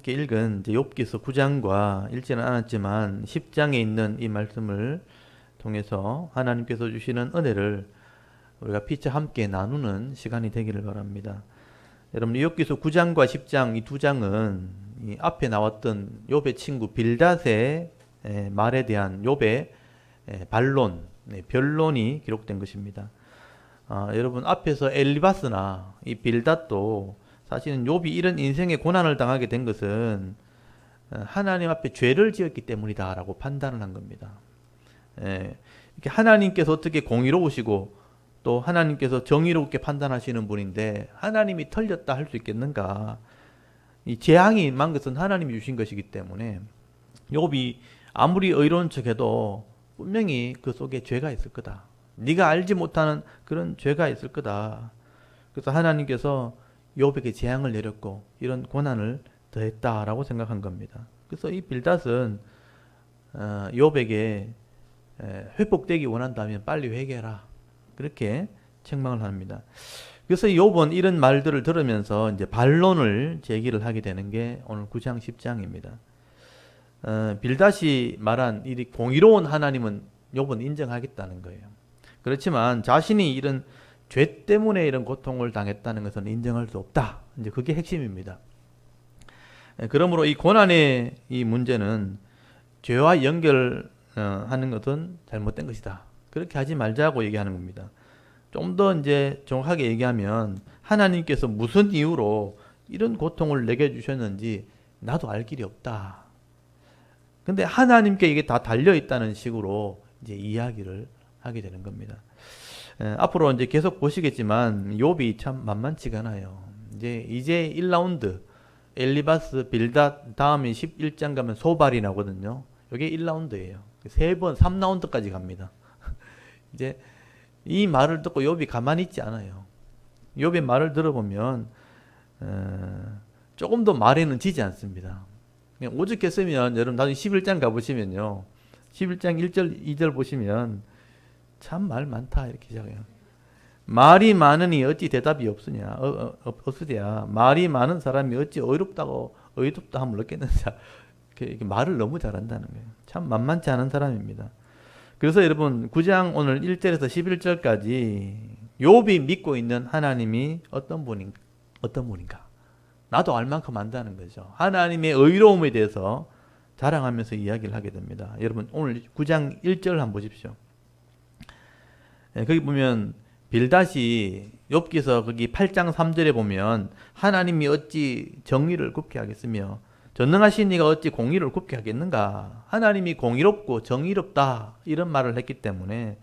함께 읽은 이제 욥기서 9장과 읽지는 않았지만 10장에 있는 이 말씀을 통해서 하나님께서 주시는 은혜를 우리가 피차 함께 나누는 시간이 되기를 바랍니다. 여러분, 욥기서 9장과 10장 이 두 장은 이 앞에 나왔던 욥의 친구 빌닷의 말에 대한 욥의 반론, 변론이 기록된 것입니다. 여러분, 앞에서 엘리바스나 이 빌닷도 사실은 욥이 이런 인생의 고난을 당하게 된 것은 하나님 앞에 죄를 지었기 때문이다라고 판단을 한 겁니다. 이렇게 하나님께서 어떻게 공의로우시고 또 하나님께서 정의롭게 판단하시는 분인데 하나님이 틀렸다 할 수 있겠는가? 이 재앙이 임한 것은 하나님이 주신 것이기 때문에 욥이 아무리 의로운 척해도 분명히 그 속에 죄가 있을 거다. 네가 알지 못하는 그런 죄가 있을 거다. 그래서 하나님께서 욥에게 재앙을 내렸고 이런 고난을 더했다라고 생각한 겁니다. 그래서 이 빌닷은 욥에게 회복되기 원한다면 빨리 회개해라. 그렇게 책망을 합니다. 그래서 욥은 이런 말들을 들으면서 이제 반론을 제기를 하게 되는 게 오늘 9장 10장입니다. 빌닷이 말한 이 공의로운 하나님은 욥은 인정하겠다는 거예요. 그렇지만 자신이 이런 죄 때문에 이런 고통을 당했다는 것은 인정할 수 없다. 이제 그게 핵심입니다. 그러므로 이 고난의 이 문제는 죄와 연결하는 것은 잘못된 것이다. 그렇게 하지 말자고 얘기하는 겁니다. 좀 더 이제 정확하게 얘기하면 하나님께서 무슨 이유로 이런 고통을 내게 주셨는지 나도 알 길이 없다. 근데 하나님께 이게 다 달려 있다는 식으로 이제 이야기를 하게 되는 겁니다. 앞으로 이제 계속 보시겠지만 욥이 참 만만치가 않아요. 이제 1라운드 엘리바스, 빌닷 다음에 11장 가면 소발이 나거든요. 이게 1라운드예요. 3번, 3라운드까지 갑니다. 이제 이 말을 듣고 욥이 가만히 있지 않아요. 욥의 말을 들어보면 조금 더 말에는 지지 않습니다. 그냥 오죽했으면 여러분 나중에 11장 가보시면요. 11장 1절, 2절 보시면 참 말 많다 이렇게 시작해요. 말이 많으니 어찌 대답이 없으냐 없으랴. 말이 많은 사람이 어찌 의롭다 함을 얻겠느냐. 이렇게 말을 너무 잘한다는 거예요. 참 만만치 않은 사람입니다. 그래서 여러분 9장 오늘 1절에서 11절까지 욥이 믿고 있는 하나님이 어떤 분인가? 나도 알 만큼 안다는 거죠. 하나님의 의로움에 대해서 자랑하면서 이야기를 하게 됩니다. 여러분 오늘 9장 1절 한번 보십시오. 거기 보면 빌닷이 욥기서 거기 8장 3절에 보면 하나님이 어찌 정의를 굽게 하겠으며 전능하신 이가 어찌 공의를 굽게 하겠는가? 하나님이 공의롭고 정의롭다 이런 말을 했기 때문에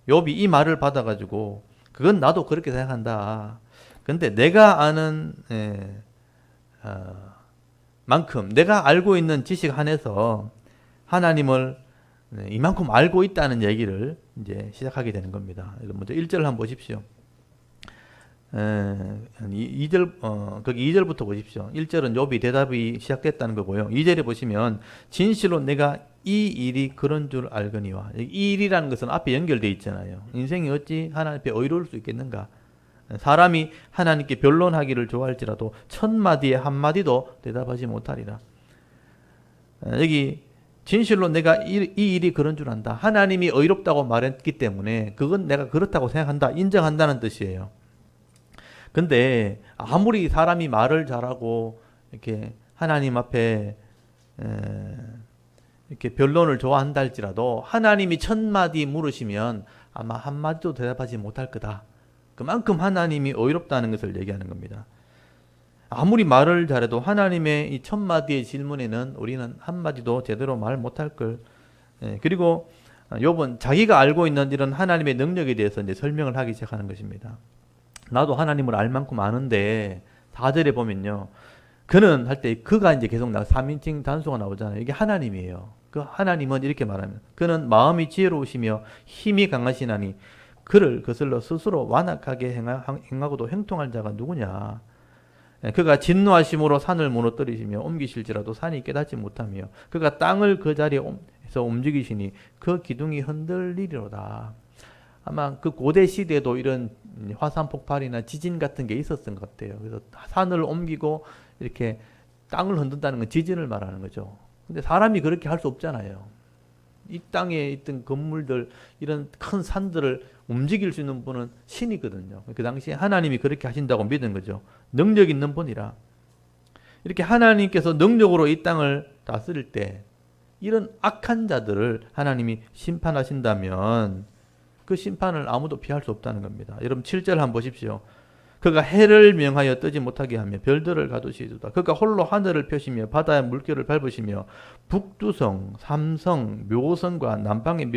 욥이 이 말을 받아가지고 그건 나도 그렇게 생각한다. 근데 내가 아는 만큼 내가 알고 있는 지식 안에서 하나님을 이만큼 알고 있다는 얘기를 이제 시작하게 되는 겁니다. 먼저 1절을 한번 보십시오. 2절, 거기 2절부터 보십시오. 1절은 욥이 대답이 시작됐다는 거고요. 2절에 보시면 진실로 내가 이 일이 그런 줄 알거니와. 이 일이라는 것은 앞에 연결되어 있잖아요. 인생이 어찌 하나님 앞에 의로울 수 있겠는가? 사람이 하나님께 변론하기를 좋아할지라도 1000마디에 한마디도 대답하지 못하리라. 여기 진실로 내가 이 일이 그런 줄 안다. 하나님이 의롭다고 말했기 때문에 그건 내가 그렇다고 생각한다. 인정한다는 뜻이에요. 근데 아무리 사람이 말을 잘하고 이렇게 하나님 앞에 이렇게 변론을 좋아한다 할지라도 하나님이 1000마디 물으시면 아마 한마디도 대답하지 못할 거다. 그만큼 하나님이 의롭다는 것을 얘기하는 겁니다. 아무리 말을 잘해도 하나님의 이 1000마디의 질문에는 우리는 한마디도 제대로 말 못할 걸. 그리고 욥은 자기가 알고 있는 이런 하나님의 능력에 대해서 이제 설명을 하기 시작하는 것입니다. 나도 하나님을 알 만큼 아는데 4절에 보면요. 그는 할 때 그가 이제 계속 3인칭 단수가 나오잖아요. 이게 하나님이에요. 그 하나님은 이렇게 말하면 그는 마음이 지혜로우시며 힘이 강하시나니 그를 거슬러 스스로 완악하게 행하고도 형통할 자가 누구냐. 그가 진노하심으로 산을 무너뜨리시며 옮기실지라도 산이 깨닫지 못하며 그가 땅을 그 자리에서 움직이시니 그 기둥이 흔들리리로다. 아마 그 고대 시대에도 이런 화산 폭발이나 지진 같은 게 있었던 것 같아요. 그래서 산을 옮기고 이렇게 땅을 흔든다는 건 지진을 말하는 거죠. 근데 사람이 그렇게 할 수 없잖아요. 이 땅에 있던 건물들, 이런 큰 산들을 움직일 수 있는 분은 신이거든요. 그 당시에 하나님이 그렇게 하신다고 믿은 거죠. 능력 있는 분이라. 이렇게 하나님께서 능력으로 이 땅을 다스릴 때 이런 악한 자들을 하나님이 심판하신다면 그 심판을 아무도 피할 수 없다는 겁니다. 여러분 7절 한번 보십시오. 그가 해를 명하여 뜨지 못하게 하며 별들을 가두시도다. 그가 홀로 하늘을 펴시며 바다의 물결을 밟으시며 북두성, 삼성, 묘성과 남방의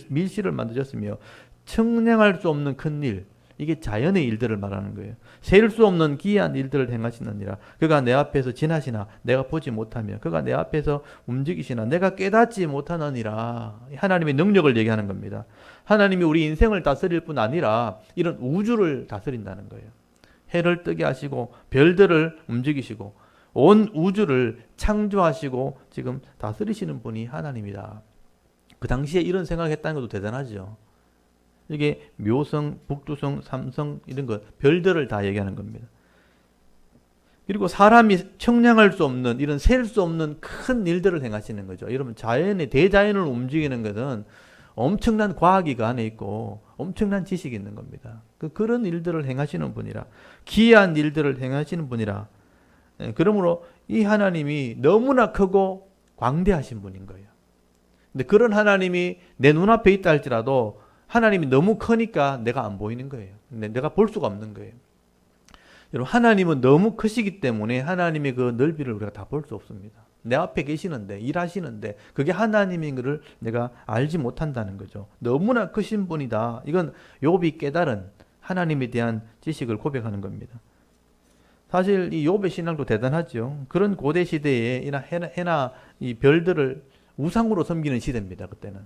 밀실을 만드셨으며 측량할 수 없는 큰 일, 이게 자연의 일들을 말하는 거예요. 셀 수 없는 기이한 일들을 행하시느니라. 그가 내 앞에서 지나시나 내가 보지 못하며 그가 내 앞에서 움직이시나 내가 깨닫지 못하느니라. 하나님의 능력을 얘기하는 겁니다. 하나님이 우리 인생을 다스릴 뿐 아니라 이런 우주를 다스린다는 거예요. 해를 뜨게 하시고 별들을 움직이시고 온 우주를 창조하시고 지금 다스리시는 분이 하나님이다. 그 당시에 이런 생각했다는 것도 대단하죠. 이게 묘성, 북두성, 삼성 이런 것 별들을 다 얘기하는 겁니다. 그리고 사람이 측량할 수 없는 이런 셀 수 없는 큰 일들을 행하시는 거죠. 여러분 자연의 대자연을 움직이는 것은 엄청난 과학이 그 안에 있고 엄청난 지식이 있는 겁니다. 그런 일들을 행하시는 분이라, 기이한 일들을 행하시는 분이라. 그러므로 이 하나님이 너무나 크고 광대하신 분인 거예요. 근데 그런 하나님이 내 눈앞에 있다 할지라도 하나님이 너무 크니까 내가 안 보이는 거예요. 내가 볼 수가 없는 거예요. 여러분 하나님은 너무 크시기 때문에 하나님의 그 넓이를 우리가 다 볼 수 없습니다. 내 앞에 계시는데 일하시는데 그게 하나님인 것을 내가 알지 못한다는 거죠. 너무나 크신 분이다. 이건 욥이 깨달은 하나님에 대한 지식을 고백하는 겁니다. 사실 이 욥의 신앙도 대단하죠. 그런 고대 시대에 해나 이 별들을 우상으로 섬기는 시대입니다. 그때는.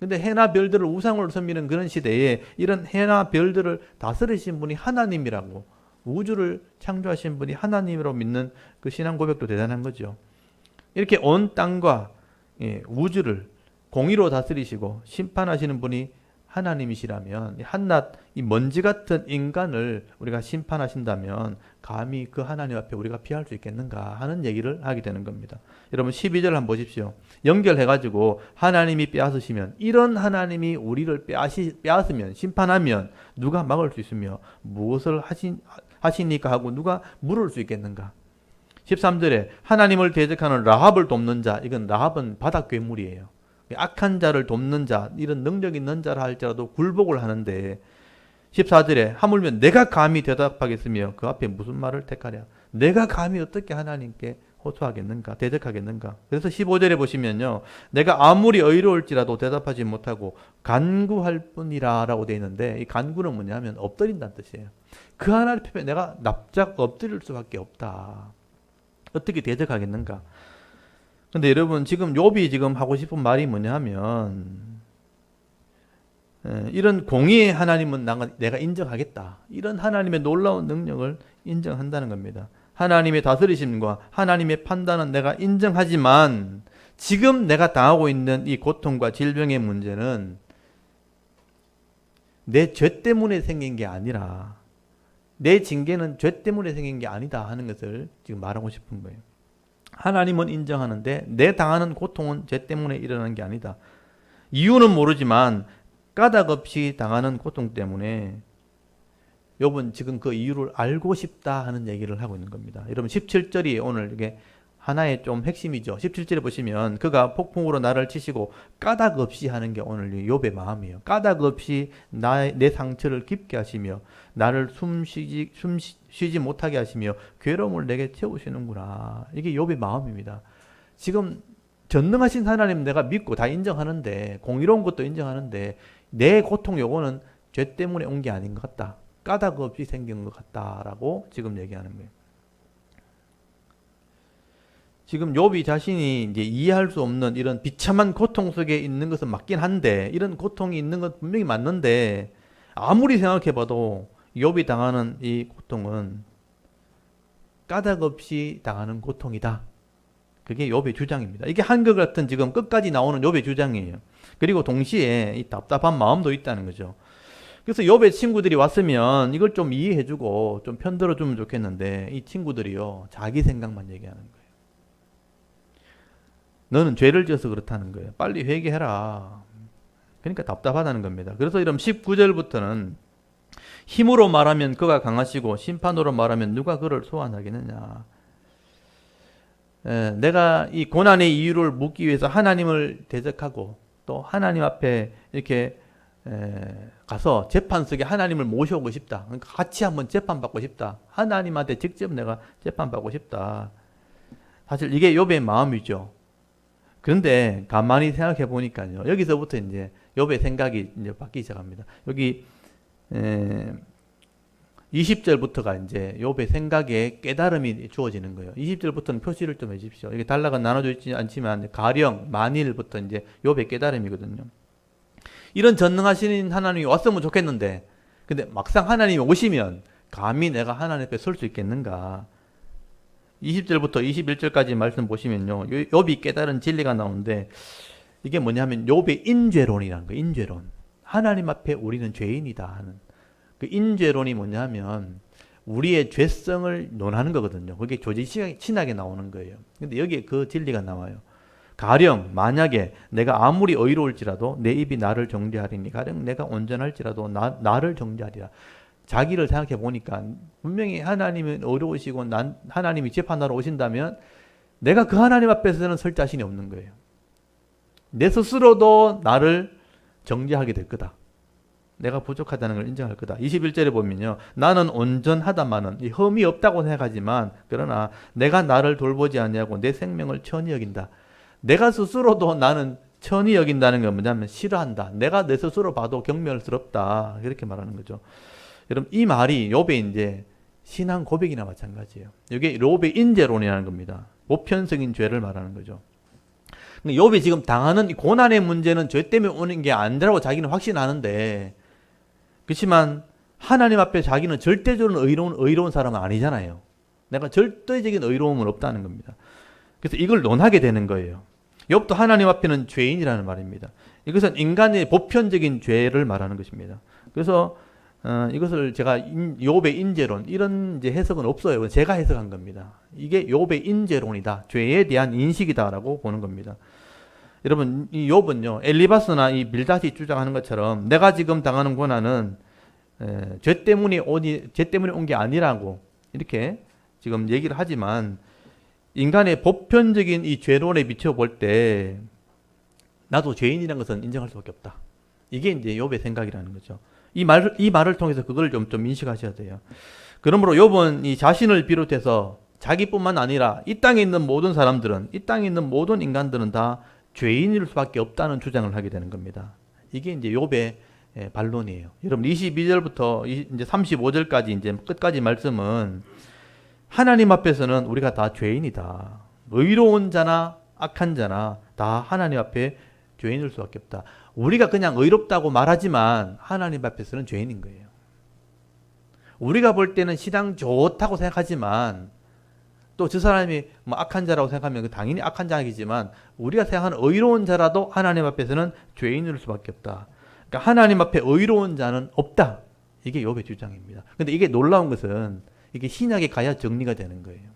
근데 해나 별들을 우상으로 섬기는 그런 시대에 이런 해나 별들을 다스리신 분이 하나님이라고, 우주를 창조하신 분이 하나님이라고 믿는 그 신앙 고백도 대단한 거죠. 이렇게 온 땅과 우주를 공의로 다스리시고 심판하시는 분이 하나님이시라면 한낱 이 먼지 같은 인간을 우리가 심판하신다면 감히 그 하나님 앞에 우리가 피할 수 있겠는가 하는 얘기를 하게 되는 겁니다. 여러분 12절 한번 보십시오. 연결해가지고 하나님이 빼앗으시면, 이런 하나님이 우리를 빼앗으면, 심판하면 누가 막을 수 있으며 무엇을 하시니까 하고 누가 물을 수 있겠는가. 13절에 하나님을 대적하는 라합을 돕는 자, 이건 라합은 바다 괴물이에요. 악한 자를 돕는 자, 이런 능력 있는 자라 할지라도 굴복을 하는데 14절에 하물며 내가 감히 대답하겠으며 그 앞에 무슨 말을 택하랴. 내가 감히 어떻게 하나님께 호소하겠는가, 대적하겠는가. 그래서 15절에 보시면요, 내가 아무리 의로울지라도 대답하지 못하고 간구할 뿐이라 라고 되어 있는데, 이 간구는 뭐냐면 엎드린다는 뜻이에요. 그 하나님 앞에 내가 납작 엎드릴 수밖에 없다. 어떻게 대적하겠는가. 근데 여러분 지금 욥이 지금 하고 싶은 말이 뭐냐 하면, 이런 공의의 하나님은 내가 인정하겠다. 이런 하나님의 놀라운 능력을 인정한다는 겁니다. 하나님의 다스리심과 하나님의 판단은 내가 인정하지만 지금 내가 당하고 있는 이 고통과 질병의 문제는 내 죄 때문에 생긴 게 아니라, 내 징계는 죄 때문에 생긴 게 아니다 하는 것을 지금 말하고 싶은 거예요. 하나님은 인정하는데 내 당하는 고통은 죄 때문에 일어나는 게 아니다. 이유는 모르지만 까닭 없이 당하는 고통 때문에 욥은 지금 그 이유를 알고 싶다 하는 얘기를 하고 있는 겁니다. 여러분 17절이 오늘 이게 하나의 좀 핵심이죠. 17절에 보시면 그가 폭풍으로 나를 치시고 까닭 없이 하는 게 오늘 욥의 마음이에요. 까닭 없이 내 상처를 깊게 하시며 나를 숨쉬지 못하게 하시며 괴로움을 내게 채우시는구나. 이게 욥의 마음입니다. 지금 전능하신 하나님 내가 믿고 다 인정하는데, 공의로운 것도 인정하는데 내 고통 요거는 죄 때문에 온 게 아닌 것 같다. 까닭 없이 생긴 것 같다라고 지금 얘기하는 거예요. 지금 욥이 자신이 이제 이해할 수 없는 이런 비참한 고통 속에 있는 것은 맞긴 한데, 이런 고통이 있는 것 분명히 맞는데 아무리 생각해봐도 욥이 당하는 이 고통은 까닭 없이 당하는 고통이다. 그게 욥의 주장입니다. 이게 한결같은 지금 끝까지 나오는 욥의 주장이에요. 그리고 동시에 이 답답한 마음도 있다는 거죠. 그래서 욥의 친구들이 왔으면 이걸 좀 이해해주고 좀 편들어주면 좋겠는데 이 친구들이요 자기 생각만 얘기하는 거예요. 너는 죄를 지어서 그렇다는 거예요. 빨리 회개해라. 그러니까 답답하다는 겁니다. 그래서 이런 19절부터는 힘으로 말하면 그가 강하시고 심판으로 말하면 누가 그를 소환하겠느냐. 내가 이 고난의 이유를 묻기 위해서 하나님을 대적하고 또 하나님 앞에 이렇게 가서 재판석에 하나님을 모셔오고 싶다. 그러니까 같이 한번 재판받고 싶다. 하나님한테 직접 내가 재판받고 싶다. 사실 이게 욥의 마음이죠. 그런데 가만히 생각해 보니까요. 여기서부터 이제 욥의 생각이 이제 바뀌기 시작합니다. 여기 20절부터가 이제 욥의 생각에 깨달음이 주어지는 거예요. 20절부터는 표시를 좀 해주십시오. 이게 단락은 나눠져 있지 않지만 가령 만일부터 이제 욥의 깨달음이거든요. 이런 전능하신 하나님이 왔으면 좋겠는데, 근데 막상 하나님이 오시면 감히 내가 하나님 앞에 설 수 있겠는가? 20절부터 21절까지 말씀 보시면요, 욥이 깨달은 진리가 나오는데 이게 뭐냐면 욥의 인죄론이라는 거예요. 인죄론. 하나님 앞에 우리는 죄인이다 하는 그 인죄론이 뭐냐면 우리의 죄성을 논하는 거거든요. 그게 조지신학에 나오는 거예요. 근데 여기에 그 진리가 나와요. 가령 만약에 내가 아무리 의로울지라도 내 입이 나를 정죄하리니 가령 내가 온전할지라도 나를 정죄하리라. 자기를 생각해 보니까 분명히 하나님은 어려우시고 하나님이 재판하러 오신다면 내가 그 하나님 앞에서는 설 자신이 없는 거예요. 내 스스로도 나를 정죄하게 될 거다. 내가 부족하다는 걸 인정할 거다. 21절에 보면요. 나는 온전하다마는 흠이 없다고 생각하지만 그러나 내가 나를 돌보지 아니하고 내 생명을 천히 여긴다. 내가 스스로도 나는 천히 여긴다는 건 뭐냐면 싫어한다. 내가 내 스스로 봐도 경멸스럽다. 이렇게 말하는 거죠. 여러분 이 말이 욥의 이제 신앙 고백이나 마찬가지예요. 이게 욥의 인죄론이라는 겁니다. 보편적인 죄를 말하는 거죠. 욥이 지금 당하는 이 고난의 문제는 죄 때문에 오는 게 아니라고 자기는 확신하는데, 그렇지만 하나님 앞에 자기는 절대적으로 의로운 사람은 아니잖아요. 내가 절대적인 의로움은 없다는 겁니다. 그래서 이걸 논하게 되는 거예요. 욥도 하나님 앞에는 죄인이라는 말입니다. 이것은 인간의 보편적인 죄를 말하는 것입니다. 그래서 이것을 제가 욥의 인죄론 이런 이제 해석은 없어요. 제가 해석한 겁니다. 이게 욥의 인죄론이다. 죄에 대한 인식이다라고 보는 겁니다. 여러분 이 욥은요 엘리바스나 이 빌닷이 주장하는 것처럼 내가 지금 당하는 고난은 죄 때문에 온 게 아니라고 이렇게 지금 얘기를 하지만 인간의 보편적인 이 죄론에 비춰볼 때 나도 죄인이라는 것은 인정할 수밖에 없다. 이게 이제 욥의 생각이라는 거죠. 이 말을 통해서 그걸 좀 인식하셔야 돼요. 그러므로 욥은 이 자신을 비롯해서 자기뿐만 아니라 이 땅에 있는 모든 사람들은, 이 땅에 있는 모든 인간들은 다 죄인일 수밖에 없다는 주장을 하게 되는 겁니다. 이게 이제 욥의 반론이에요. 여러분 22절부터 이제 35절까지 이제 끝까지 말씀은 하나님 앞에서는 우리가 다 죄인이다. 의로운 자나 악한 자나 다 하나님 앞에 죄인일 수밖에 없다. 우리가 그냥 의롭다고 말하지만 하나님 앞에서는 죄인인 거예요. 우리가 볼 때는 신앙 좋다고 생각하지만 또 저 사람이 뭐 악한 자라고 생각하면 당연히 악한 자이지만 우리가 생각하는 의로운 자라도 하나님 앞에서는 죄인일 수밖에 없다. 그러니까 하나님 앞에 의로운 자는 없다. 이게 욥의 주장입니다. 근데 이게 놀라운 것은 이게 신약에 가야 정리가 되는 거예요.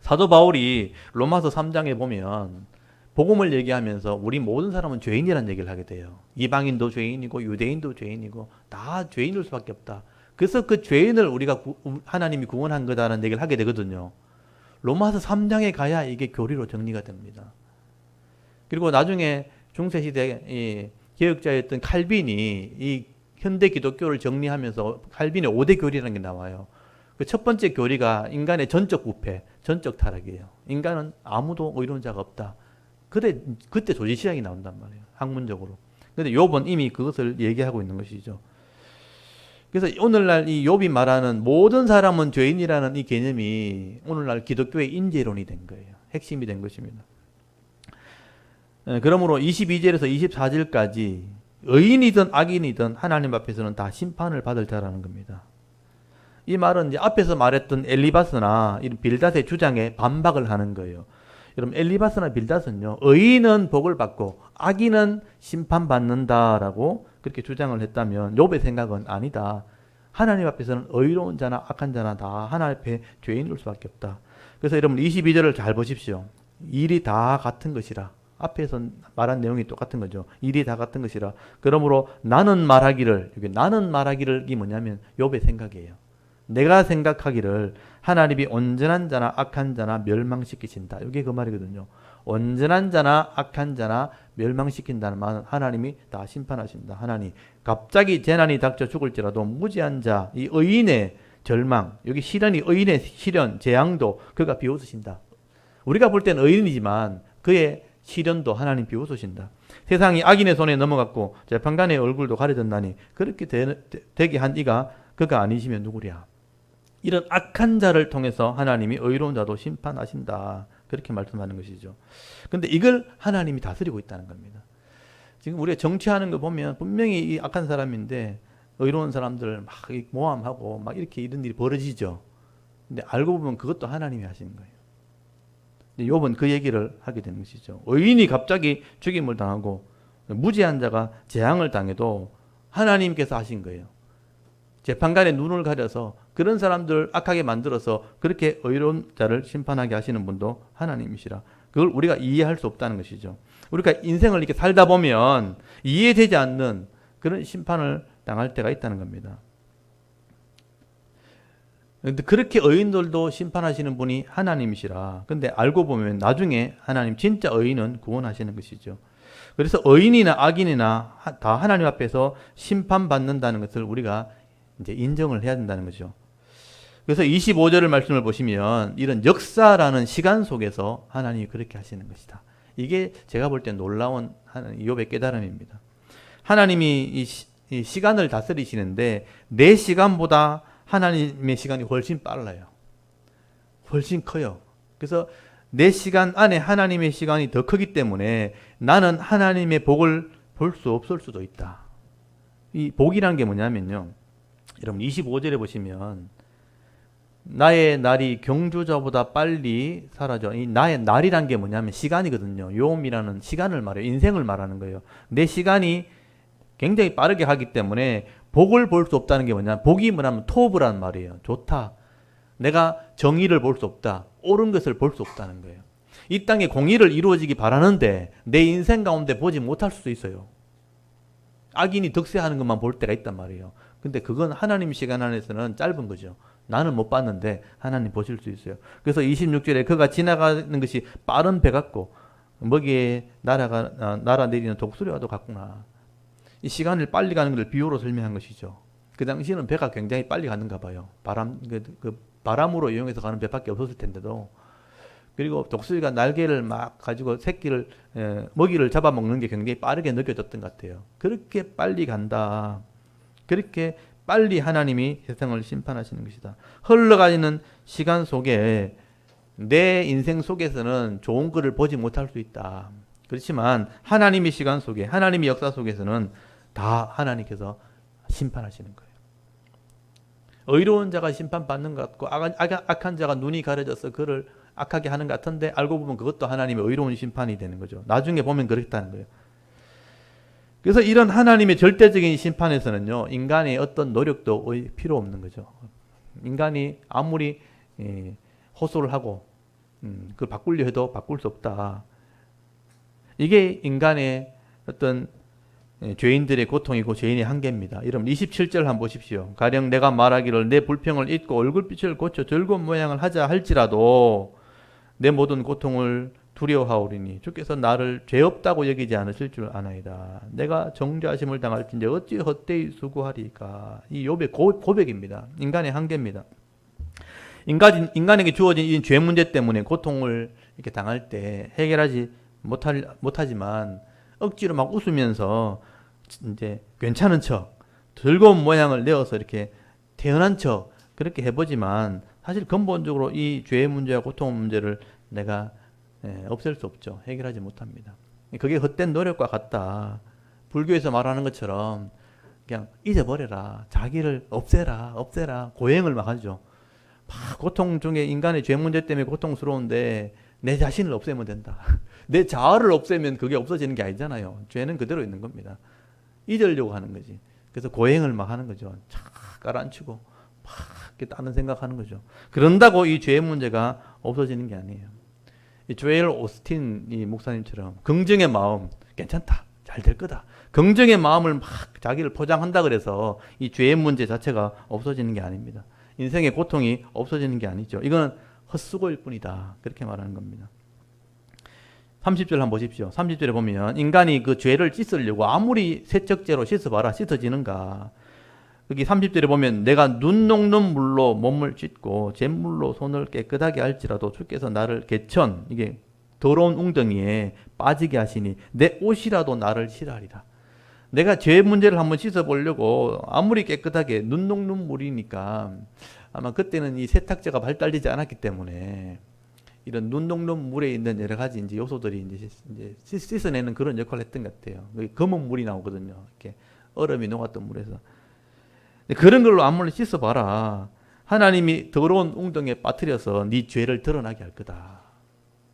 사도 바울이 로마서 3장에 보면 복음을 얘기하면서 우리 모든 사람은 죄인이라는 얘기를 하게 돼요. 이방인도 죄인이고 유대인도 죄인이고 다 죄인일 수밖에 없다. 그래서 그 죄인을 우리가 하나님이 구원한 거다라는 얘기를 하게 되거든요. 로마서 3장에 가야 이게 교리로 정리가 됩니다. 그리고 나중에 중세시대 개혁자였던 칼빈이 이 현대 기독교를 정리하면서 칼빈의 5대 교리라는 게 나와요. 그 첫 번째 교리가 인간의 전적 부패, 전적 타락이에요. 인간은 아무도 의로운 자가 없다. 그때 조지시학이 나온단 말이에요. 학문적으로. 근데 욥은 이미 그것을 얘기하고 있는 것이죠. 그래서 오늘날 이 욥이 말하는 모든 사람은 죄인이라는 이 개념이 오늘날 기독교의 인재론이 된 거예요. 핵심이 된 것입니다. 그러므로 22절에서 24절까지 의인이든 악인이든 하나님 앞에서는 다 심판을 받을 자라는 겁니다. 이 말은 이제 앞에서 말했던 엘리바스나 이런 빌닷의 주장에 반박을 하는 거예요. 여러분 엘리바스나 빌닷은요 의인은 복을 받고 악인은 심판받는다라고 그렇게 주장을 했다면 욥의 생각은 아니다. 하나님 앞에서는 의로운 자나 악한 자나 다 하나님 앞에 죄인일 수밖에 없다. 그래서 여러분 22절을 잘 보십시오. 일이 다 같은 것이라. 앞에서 말한 내용이 똑같은 거죠. 일이 다 같은 것이라. 그러므로 나는 말하기를, 여기 나는 말하기를이 뭐냐면 욥의 생각이에요. 내가 생각하기를 하나님이 온전한 자나 악한 자나 멸망시키신다. 이게 그 말이거든요. 온전한 자나 악한 자나 멸망시킨다는 말은 하나님이 다 심판하신다. 하나님 갑자기 재난이 닥쳐 죽을지라도 무지한 자, 이 의인의 절망, 여기 시련이 의인의 시련, 재앙도 그가 비웃으신다. 우리가 볼 때는 의인이지만 그의 시련도 하나님 비웃으신다. 세상이 악인의 손에 넘어갔고 재판관의 얼굴도 가려졌나니 그렇게 되게 한 이가 그가 아니시면 누구랴. 이런 악한 자를 통해서 하나님이 의로운 자도 심판하신다. 그렇게 말씀하는 것이죠. 근데 이걸 하나님이 다스리고 있다는 겁니다. 지금 우리가 정치하는 거 보면 분명히 이 악한 사람인데 의로운 사람들 막 모함하고 막 이렇게 이런 일이 벌어지죠. 근데 알고 보면 그것도 하나님이 하시는 거예요. 욥은 그 얘기를 하게 되는 것이죠. 의인이 갑자기 죽임을 당하고 무지한 자가 재앙을 당해도 하나님께서 하신 거예요. 재판관의 눈을 가려서 그런 사람들 악하게 만들어서 그렇게 의로운 자를 심판하게 하시는 분도 하나님이시라. 그걸 우리가 이해할 수 없다는 것이죠. 우리가 인생을 이렇게 살다 보면 이해되지 않는 그런 심판을 당할 때가 있다는 겁니다. 그런데 그렇게 의인들도 심판하시는 분이 하나님이시라. 근데 알고 보면 나중에 하나님 진짜 의인은 구원하시는 것이죠. 그래서 의인이나 악인이나 다 하나님 앞에서 심판받는다는 것을 우리가 이제 인정을 해야 된다는 거죠. 그래서 25절을 말씀을 보시면 이런 역사라는 시간 속에서 하나님이 그렇게 하시는 것이다. 이게 제가 볼 때 놀라운 욥의 깨달음입니다. 하나님이 이 시간을 다스리시는데 내 시간보다 하나님의 시간이 훨씬 빨라요. 훨씬 커요. 그래서 내 시간 안에 하나님의 시간이 더 크기 때문에 나는 하나님의 복을 볼 수 없을 수도 있다. 이 복이라는 게 뭐냐면요. 여러분 25절에 보시면 나의 날이 경주자보다 빨리 사라져. 이 나의 날이란 게 뭐냐면 시간이거든요. 요음이라는 시간을 말해요. 인생을 말하는 거예요. 내 시간이 굉장히 빠르게 하기 때문에 복을 볼 수 없다는 게 뭐냐. 복이 뭐냐면 토브란 말이에요. 좋다. 내가 정의를 볼 수 없다. 옳은 것을 볼 수 없다는 거예요. 이 땅에 공의를 이루어지기 바라는데 내 인생 가운데 보지 못할 수도 있어요. 악인이 득세하는 것만 볼 때가 있단 말이에요. 근데 그건 하나님 시간 안에서는 짧은 거죠. 나는 못 봤는데 하나님 보실 수 있어요. 그래서 26절에 그가 지나가는 것이 빠른 배 같고 먹이에 날아내리는 독수리와도 같구나. 이 시간을 빨리 가는 것을 비유로 설명한 것이죠. 그 당시에는 배가 굉장히 빨리 가는가 봐요. 바람으로 이용해서 가는 배밖에 없었을 텐데도. 그리고 독수리가 날개를 막 가지고 새끼를 먹이를 잡아먹는 게 굉장히 빠르게 느껴졌던 것 같아요. 그렇게 빨리 간다. 그렇게 빨리 하나님이 세상을 심판하시는 것이다. 흘러가는 시간 속에 내 인생 속에서는 좋은 것을 보지 못할 수 있다. 그렇지만 하나님의 시간 속에 하나님의 역사 속에서는 다 하나님께서 심판하시는 거예요. 의로운 자가 심판받는 것 같고 악한 자가 눈이 가려져서 그를 악하게 하는 것 같은데 알고 보면 그것도 하나님의 의로운 심판이 되는 거죠. 나중에 보면 그렇다는 거예요. 그래서 이런 하나님의 절대적인 심판에서는요, 인간의 어떤 노력도 필요 없는 거죠. 인간이 아무리 호소를 하고 그걸 바꾸려 해도 바꿀 수 없다. 이게 인간의 어떤 죄인들의 고통이고 죄인의 한계입니다. 여러분 27절 한번 보십시오. 가령 내가 말하기를 내 불평을 잊고 얼굴빛을 고쳐 즐거운 모양을 하자 할지라도 내 모든 고통을 두려워하오리니 주께서 나를 죄 없다고 여기지 않으실 줄 아나이다. 내가 정죄하심을 당할진데 어찌 헛되이 수고하리까. 이 욥의 고백입니다. 인간의 한계입니다. 인간에게 주어진 이 죄 문제 때문에 고통을 이렇게 당할 때 해결하지 못하지만 억지로 막 웃으면서 이제 괜찮은 척, 즐거운 모양을 내어서 이렇게 태연한 척 그렇게 해보지만 사실 근본적으로 이 죄의 문제와 고통 문제를 내가 없앨 수 없죠. 해결하지 못합니다. 그게 헛된 노력과 같다. 불교에서 말하는 것처럼 그냥 잊어버려라. 자기를 없애라. 고행을 막 하죠. 막 고통 중에 인간의 죄 문제 때문에 고통스러운데 내 자신을 없애면 된다. 내 자아를 없애면 그게 없어지는 게 아니잖아요. 죄는 그대로 있는 겁니다. 잊으려고 하는 거지. 그래서 고행을 막 하는 거죠. 착 깔아앉히고 막 이렇게 다른 생각하는 거죠. 그런다고 이 죄의 문제가 없어지는 게 아니에요. 이 조엘 오스틴 이 목사님처럼 긍정의 마음, 괜찮다, 잘 될 거다. 긍정의 마음을 막 자기를 포장한다 그래서 이 죄의 문제 자체가 없어지는 게 아닙니다. 인생의 고통이 없어지는 게 아니죠. 이건 헛수고일 뿐이다. 그렇게 말하는 겁니다. 30절 한번 보십시오. 30절에 보면 인간이 그 죄를 씻으려고 아무리 세척제로 씻어봐라 씻어지는가. 여기 30절에 보면 내가 눈 녹는 물로 몸을 씻고 잿물로 손을 깨끗하게 할지라도 주께서 나를 개천, 이게 더러운 웅덩이에 빠지게 하시니 내 옷이라도 나를 싫어하리라. 내가 죄 문제를 한번 씻어보려고 아무리 깨끗하게 눈 녹는 물이니까 아마 그때는 이 세탁제가 발달되지 않았기 때문에 이런 눈 녹는 물에 있는 여러 가지 이제 요소들이 이제 씻어내는 그런 역할을 했던 것 같아요. 검은 물이 나오거든요. 이렇게 얼음이 녹았던 물에서. 그런 걸로 아무리 씻어봐라. 하나님이 더러운 웅덩이에 빠뜨려서 네 죄를 드러나게 할 거다.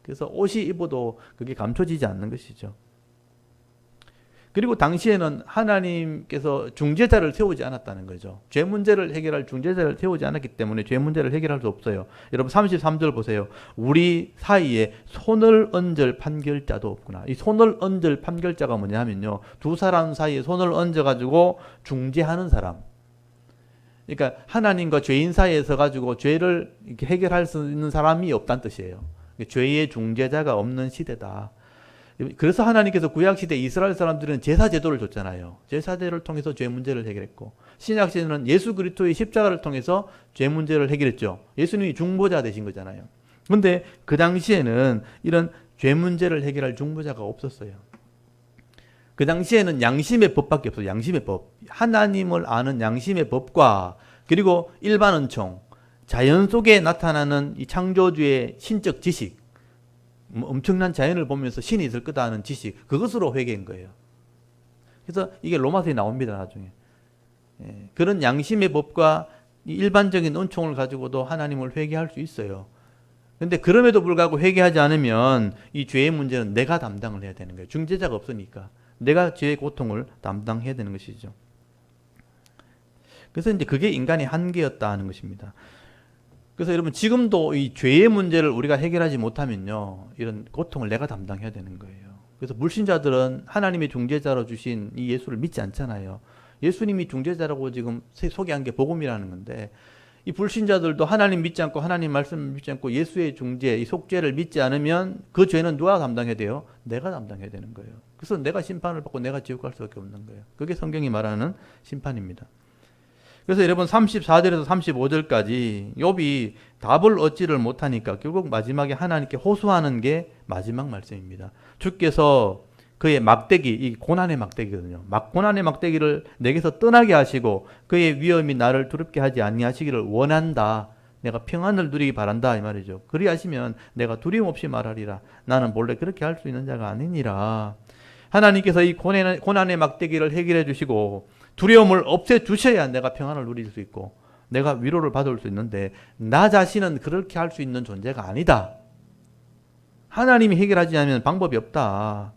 그래서 옷이 입어도 그게 감춰지지 않는 것이죠. 그리고 당시에는 하나님께서 중재자를 세우지 않았다는 거죠. 죄 문제를 해결할 중재자를 세우지 않았기 때문에 죄 문제를 해결할 수 없어요. 여러분 33절 보세요. 우리 사이에 손을 얹을 판결자도 없구나. 이 손을 얹을 판결자가 뭐냐면요. 두 사람 사이에 손을 얹어가지고 중재하는 사람. 그러니까 하나님과 죄인 사이에 서가지고 죄를 이렇게 해결할 수 있는 사람이 없다는 뜻이에요. 죄의 중재자가 없는 시대다. 그래서 하나님께서 구약시대 이스라엘 사람들은 제사제도를 줬잖아요. 제사제를 통해서 죄 문제를 해결했고 신약시대는 예수 그리스도의 십자가를 통해서 죄 문제를 해결했죠. 예수님이 중보자 되신 거잖아요. 그런데 그 당시에는 이런 죄 문제를 해결할 중보자가 없었어요. 그 당시에는 양심의 법밖에 없어요. 양심의 법. 하나님을 아는 양심의 법과 그리고 일반 은총, 자연 속에 나타나는 이 창조주의 신적 지식, 엄청난 자연을 보면서 신이 있을 거다 하는 지식, 그것으로 회개한 거예요. 그래서 이게 로마서에 나옵니다, 나중에. 그런 양심의 법과 일반적인 은총을 가지고도 하나님을 회개할 수 있어요. 근데 그럼에도 불구하고 회개하지 않으면 이 죄의 문제는 내가 담당을 해야 되는 거예요. 중재자가 없으니까. 내가 죄의 고통을 담당해야 되는 것이죠. 그래서 이제 그게 인간의 한계였다 하는 것입니다. 그래서 여러분 지금도 이 죄의 문제를 우리가 해결하지 못하면요. 이런 고통을 내가 담당해야 되는 거예요. 그래서 불신자들은 하나님의 중재자로 주신 이 예수를 믿지 않잖아요. 예수님이 중재자라고 지금 소개한 게 복음이라는 건데 이 불신자들도 하나님 믿지 않고 하나님 말씀을 믿지 않고 예수의 중재, 이 속죄를 믿지 않으면 그 죄는 누가 담당해야 돼요? 내가 담당해야 되는 거예요. 그래서 내가 심판을 받고 내가 지옥 갈 수밖에 없는 거예요. 그게 성경이 말하는 심판입니다. 그래서 여러분 34절에서 35절까지 욥이 답을 얻지를 못하니까 결국 마지막에 하나님께 호소하는 게 마지막 말씀입니다. 주께서 그의 막대기, 이 고난의 막대기거든요. 고난의 막대기를 내게서 떠나게 하시고 그의 위험이 나를 두렵게 하지 아니하시기를 원한다. 내가 평안을 누리기 바란다 이 말이죠. 그리하시면 내가 두려움 없이 말하리라. 나는 본래 그렇게 할 수 있는 자가 아니니라. 하나님께서 이 고난의 막대기를 해결해 주시고 두려움을 없애 주셔야 내가 평안을 누릴 수 있고 내가 위로를 받을 수 있는데 나 자신은 그렇게 할 수 있는 존재가 아니다. 하나님이 해결하지 않으면 방법이 없다.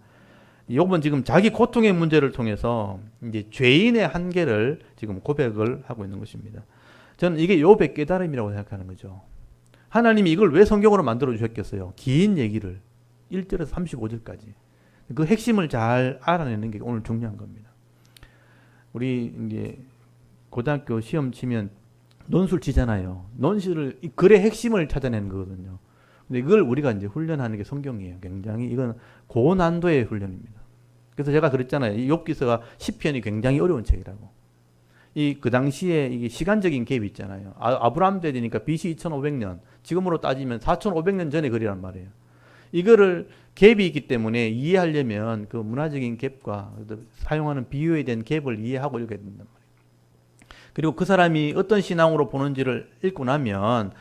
욥은 지금 자기 고통의 문제를 통해서 이제 죄인의 한계를 지금 고백을 하고 있는 것입니다. 저는 이게 욥의 깨달음이라고 생각하는 거죠. 하나님이 이걸 왜 성경으로 만들어 주셨겠어요? 긴 얘기를 1절에서 35절까지 그 핵심을 잘 알아내는 게 오늘 중요한 겁니다. 우리 이제 고등학교 시험 치면 논술 치잖아요. 논술을 이 글의 핵심을 찾아내는 거거든요. 근데 이걸 우리가 이제 훈련하는 게 성경이에요. 굉장히 이건 고난도의 훈련입니다. 그래서 제가 그랬잖아요. 이 욥기서가 시편이 굉장히 어려운 책이라고. 그 당시에 이게 시간적인 갭이 있잖아요. 아브라함 때 되니까 BC 2500년, 지금으로 따지면 4500년 전의 글이란 말이에요. 이거를 갭이 있기 때문에 이해하려면 그 문화적인 갭과 사용하는 비유에 대한 갭을 이해하고 읽어야 된단 말이에요. 그리고 그 사람이 어떤 신앙으로 보는지를 읽고 나면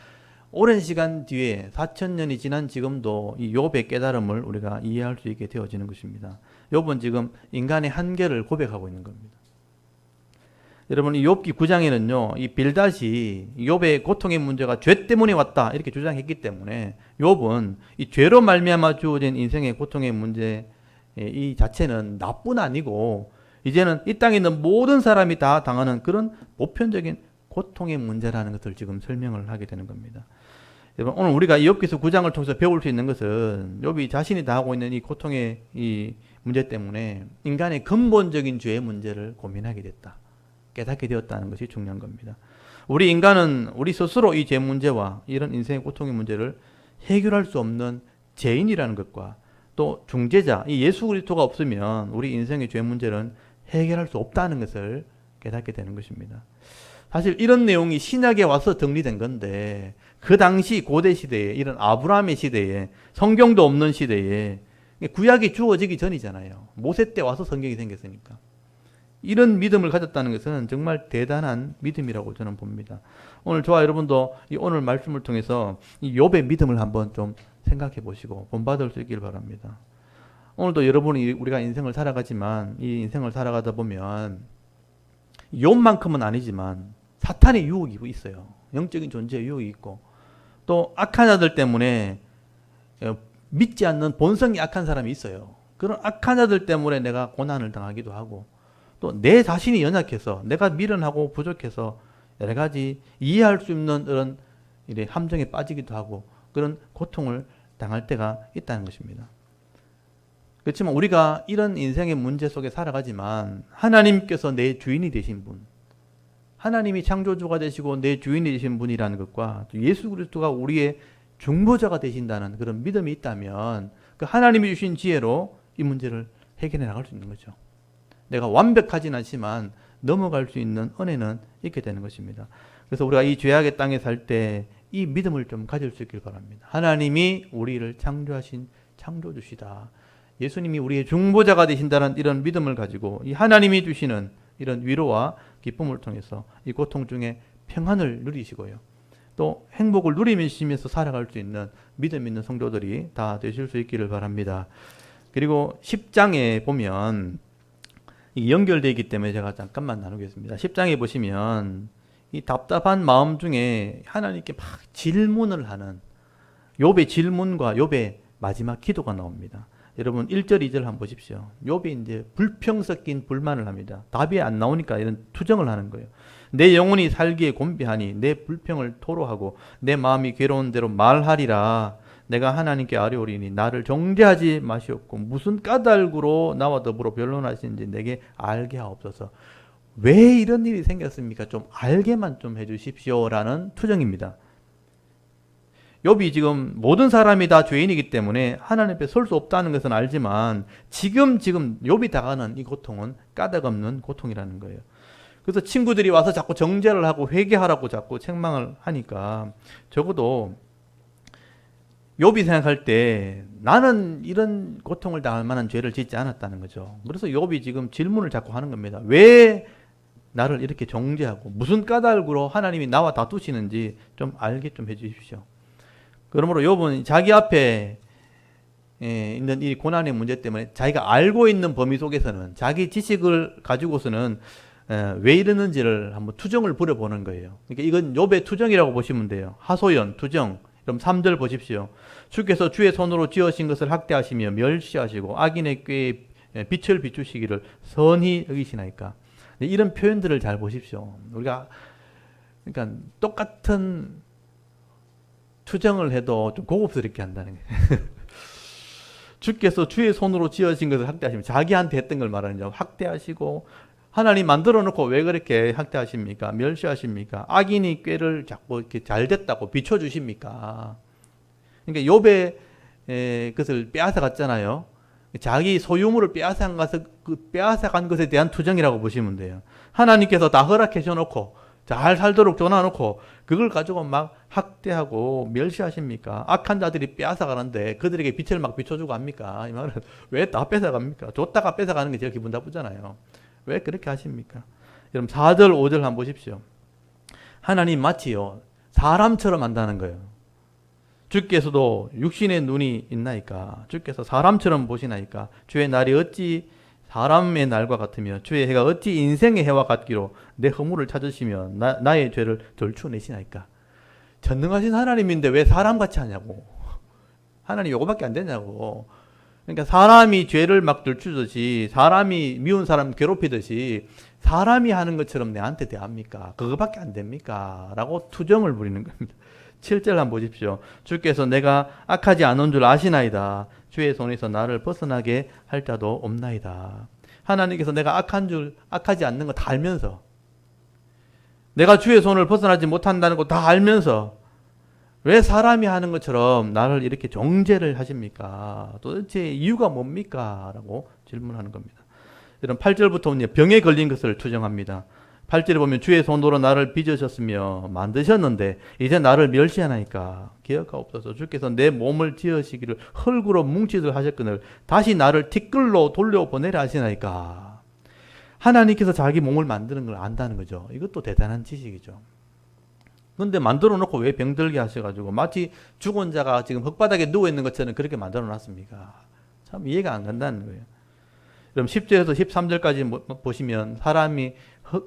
오랜 시간 뒤에 4000년이 지난 지금도 이 욥의 깨달음을 우리가 이해할 수 있게 되어지는 것입니다. 욥은 지금 인간의 한계를 고백하고 있는 겁니다. 여러분 이 욥기 9장에는요. 이 빌닷이 욥의 고통의 문제가 죄 때문에 왔다 이렇게 주장했기 때문에 욥은 이 죄로 말미암아 주어진 인생의 고통의 문제 이 자체는 나뿐 아니고 이제는 이 땅에 있는 모든 사람이 다 당하는 그런 보편적인 고통의 문제라는 것을 지금 설명을 하게 되는 겁니다. 여러분, 오늘 우리가 이 욥기서 9장을 통해서 배울 수 있는 것은 욥이 자신이 당하고 있는 이 고통의 이 문제 때문에 인간의 근본적인 죄의 문제를 고민하게 됐다. 깨닫게 되었다는 것이 중요한 겁니다. 우리 인간은 우리 스스로 이 죄 문제와 이런 인생의 고통의 문제를 해결할 수 없는 죄인이라는 것과 또 중재자, 이 예수 그리스도가 없으면 우리 인생의 죄 문제는 해결할 수 없다는 것을 깨닫게 되는 것입니다. 사실 이런 내용이 신약에 와서 정리된 건데 그 당시 고대 시대에 이런 아브라함의 시대에 성경도 없는 시대에 구약이 주어지기 전이잖아요. 모세 때 와서 성경이 생겼으니까. 이런 믿음을 가졌다는 것은 정말 대단한 믿음이라고 저는 봅니다. 오늘 저와 여러분도 이 오늘 말씀을 통해서 이 욥의 믿음을 한번 좀 생각해 보시고 본받을 수 있길 바랍니다. 오늘도 여러분이 우리가 인생을 살아가지만 이 인생을 살아가다 보면 욥만큼은 아니지만 사탄의 유혹이 있어요. 영적인 존재의 유혹이 있고 또 악한 자들 때문에 믿지 않는 본성이 악한 사람이 있어요. 그런 악한 자들 때문에 내가 고난을 당하기도 하고 또 내 자신이 연약해서 내가 미련하고 부족해서 여러 가지 이해할 수 없는 그런 함정에 빠지기도 하고 그런 고통을 당할 때가 있다는 것입니다. 그렇지만 우리가 이런 인생의 문제 속에 살아가지만 하나님께서 내 주인이 되신 분, 하나님이 창조주가 되시고 내 주인이 되신 분이라는 것과 또 예수 그리스도가 우리의 중보자가 되신다는 그런 믿음이 있다면 그 하나님이 주신 지혜로 이 문제를 해결해 나갈 수 있는 거죠. 내가 완벽하진 않지만 넘어갈 수 있는 은혜는 있게 되는 것입니다. 그래서 우리가 이 죄악의 땅에 살 때 이 믿음을 좀 가질 수 있길 바랍니다. 하나님이 우리를 창조하신 창조주시다. 예수님이 우리의 중보자가 되신다는 이런 믿음을 가지고 이 하나님이 주시는 이런 위로와 기쁨을 통해서 이 고통 중에 평안을 누리시고요. 또 행복을 누리면서 살아갈 수 있는 믿음 있는 성도들이 다 되실 수 있기를 바랍니다. 그리고 10장에 보면 연결되어 있기 때문에 제가 잠깐만 나누겠습니다. 10장에 보시면 이 답답한 마음 중에 하나님께 막 질문을 하는 욥의 질문과 욥의 마지막 기도가 나옵니다. 여러분 1절 2절 한번 보십시오. 욥이 이제 불평 섞인 불만을 합니다. 답이 안 나오니까 이런 투정을 하는 거예요. 내 영혼이 살기에 곤비하니 내 불평을 토로하고 내 마음이 괴로운 대로 말하리라. 내가 하나님께 아뢰오리니 나를 정죄하지 마시옵고 무슨 까닭으로 나와 더불어 변론하시는지 내게 알게 하옵소서. 왜 이런 일이 생겼습니까? 좀 알게만 좀 해주십시오라는 투정입니다. 욥이 지금 모든 사람이 다 죄인이기 때문에 하나님 앞에 설 수 없다는 것은 알지만 지금 욥이 당하는 이 고통은 까닭 없는 고통이라는 거예요. 그래서 친구들이 와서 자꾸 정죄를 하고 회개하라고 자꾸 책망을 하니까 적어도 욥이 생각할 때 나는 이런 고통을 당할 만한 죄를 짓지 않았다는 거죠. 그래서 욥이 지금 질문을 자꾸 하는 겁니다. 왜 나를 이렇게 정죄하고 무슨 까닭으로 하나님이 나와 다투시는지 좀 알게 좀 해주십시오. 그러므로 욥은 자기 앞에 있는 이 고난의 문제 때문에 자기가 알고 있는 범위 속에서는 자기 지식을 가지고서는 왜 이러는지를 한번 투정을 부려보는 거예요. 그러니까 이건 욥의 투정이라고 보시면 돼요. 하소연, 투정. 그럼 3절 보십시오. 주께서 주의 손으로 지으신 것을 학대하시며 멸시하시고 악인의 꾀에 빛을 비추시기를 선히 여기시나이까. 이런 표현들을 잘 보십시오. 우리가 그러니까 똑같은 투정을 해도 좀 고급스럽게 한다는 거예요. 주께서 주의 손으로 지으신 것을 학대하시면 자기한테 했던 걸 말하는 거죠. 학대하시고 하나님 만들어 놓고 왜 그렇게 학대하십니까? 멸시하십니까? 악인이 꾀를 자꾸 이렇게 잘 됐다고 비춰주십니까? 그러니까 욥의 것을 빼앗아 갔잖아요. 자기 소유물을 빼앗아간 것에 대한 투정이라고 보시면 돼요. 하나님께서 다 허락해 줘놓고 잘 살도록 줘놔놓고 그걸 가지고 막 학대하고 멸시하십니까? 악한 자들이 빼앗아가는데 그들에게 빛을 막 비춰주고 합니까? 이 말은 왜 다 뺏어갑니까? 줬다가 뺏어가는 게 제일 기분 나쁘잖아요. 왜 그렇게 하십니까? 여러분 4절 5절 한번 보십시오. 하나님 마치요 사람처럼 한다는 거예요. 주께서도 육신의 눈이 있나이까? 주께서 사람처럼 보시나이까? 주의 날이 어찌 사람의 날과 같으며 주의 해가 어찌 인생의 해와 같기로 내 허물을 찾으시며 나의 죄를 덜추내시나이까? 전능하신 하나님인데 왜 사람같이 하냐고. 하나님 요거밖에 안 되냐고. 그러니까 사람이 죄를 막 들추듯이, 사람이 미운 사람 괴롭히듯이 사람이 하는 것처럼 내한테 대합니까? 그거밖에 안 됩니까? 라고 투정을 부리는 겁니다. 7절 한번 보십시오. 주께서 내가 악하지 않은 줄 아시나이다. 주의 손에서 나를 벗어나게 할 자도 없나이다. 하나님께서 내가 악하지 않는 거 다 알면서, 내가 주의 손을 벗어나지 못한다는 거 다 알면서 왜 사람이 하는 것처럼 나를 이렇게 정죄를 하십니까? 도대체 이유가 뭡니까? 라고 질문하는 겁니다. 이런 8절부터 병에 걸린 것을 투정합니다. 8절에 보면 주의 손으로 나를 빚으셨으며 만드셨는데 이제 나를 멸시하나이까. 기억하옵소서. 주께서 내 몸을 지으시기를 흙으로 뭉치듯 하셨거늘 다시 나를 티끌로 돌려보내려 하시나이까. 하나님께서 자기 몸을 만드는 걸 안다는 거죠. 이것도 대단한 지식이죠. 근데 만들어 놓고 왜 병들게 하셔가지고 마치 죽은 자가 지금 흙바닥에 누워있는 것처럼 그렇게 만들어 놨습니까? 참 이해가 안 간다는 거예요. 그럼 10절에서 13절까지 보시면 사람이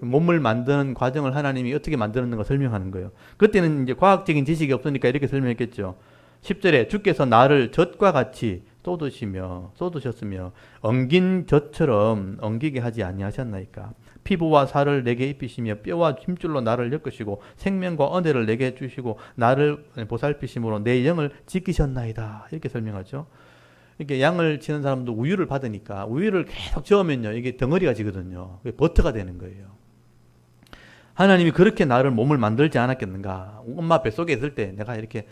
몸을 만드는 과정을 하나님이 어떻게 만드는 거 설명하는 거예요. 그때는 이제 과학적인 지식이 없으니까 이렇게 설명했겠죠. 10절에 주께서 나를 젖과 같이 쏟으셨으며 엉긴 젖처럼 엉기게 하지 아니하셨나이까. 피부와 살을 내게 입히시며 뼈와 힘줄로 나를 엮으시고 생명과 은혜를 내게 주시고 나를 보살피심으로 내 영을 지키셨나이다. 이렇게 설명하죠. 이렇게 양을 치는 사람도 우유를 받으니까 우유를 계속 저으면요, 이게 덩어리가 지거든요. 버터가 되는 거예요. 하나님이 그렇게 나를 몸을 만들지 않았겠는가? 엄마 뱃속에 있을 때 내가 이렇게